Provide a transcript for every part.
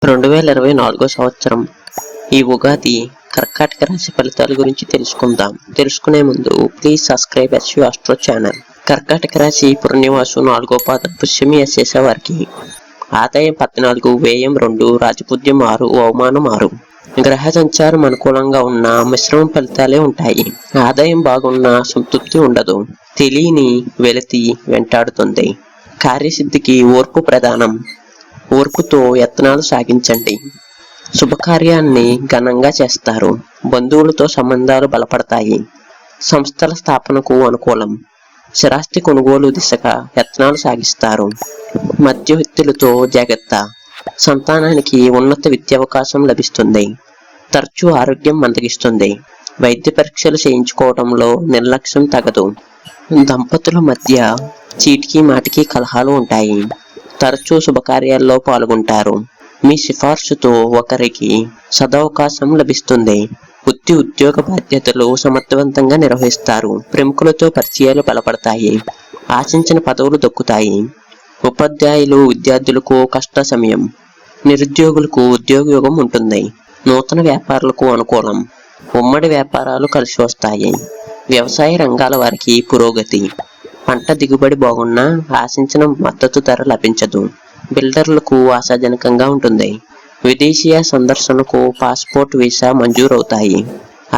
2024 సంవత్సరం ఈ ఉగాది కర్కాటక రాశి ఫలితాల గురించి తెలుసుకునే ముందు please subscribe SV astro channel. కర్కాటక రాశి పుణ్యవాసు 4వ పాదం పుష్యమి చేసే వారికి ఆదాయం 14, వ్యయం 2, రాజపూజ్యం 6, అవమానం 6. గ్రహ సంచారం అనుకూలంగా ఉన్న మిశ్రమ ఫలితాలే ఉంటాయి. ఆదాయం బాగున్నా సంతృప్తి ఉండదు. తెలియని వెలితి వెంటాడుతుంది. కార్యసిద్ధికి ఓర్పు ప్రధానం. ఓర్పుతో యత్నాలు సాగించండి. శుభకార్యాన్ని ఘనంగా చేస్తారు. బంధువులతో సంబంధాలు బలపడతాయి. సంస్థల స్థాపనకు అనుకూలం. స్థిరాస్తి కొనుగోలు దిశగా యత్నాలు సాగిస్తారు. మధ్యవర్తులతో జాగ్రత్త. సంతానానికి ఉన్నత విద్యావకాశం లభిస్తుంది. తరచూ ఆరోగ్యం మందగిస్తుంది. వైద్య పరీక్షలు చేయించుకోవడంలో నిర్లక్ష్యం తగదు. దంపతుల మధ్య చీటికి మాటికి కలహాలు ఉంటాయి. తరచూ శుభకార్యాల్లో పాల్గొంటారు. మీ సిఫార్సుతో ఒకరికి సదవకాశం లభిస్తుంది. ఉద్యోగ బాధ్యతలు సమర్థవంతంగా నిర్వహిస్తారు. ప్రముఖులతో పరిచయాలు బలపడతాయి. ఆశించిన పదవులు దక్కుతాయి. ఉపాధ్యాయులు విద్యార్థులకు కష్ట సమయం. నిరుద్యోగులకు ఉద్యోగయోగం ఉంటుంది. నూతన వ్యాపారులకు అనుకూలం. ఉమ్మడి వ్యాపారాలు కలిసి వస్తాయి. వ్యవసాయ రంగాల వారికి పురోగతి. పంట దిగుబడి బాగున్నా ఆశించిన మద్దతు ధర లభించదు. బిల్డర్లకు ఆశాజనకంగా ఉంటుంది. విదేశీయ సందర్శనకు పాస్పోర్ట్, వీసా మంజూరవుతాయి.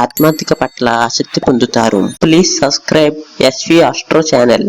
ఆత్మహత్య పట్ల ఆసక్తి పొందుతారు. Please subscribe SV astro channel.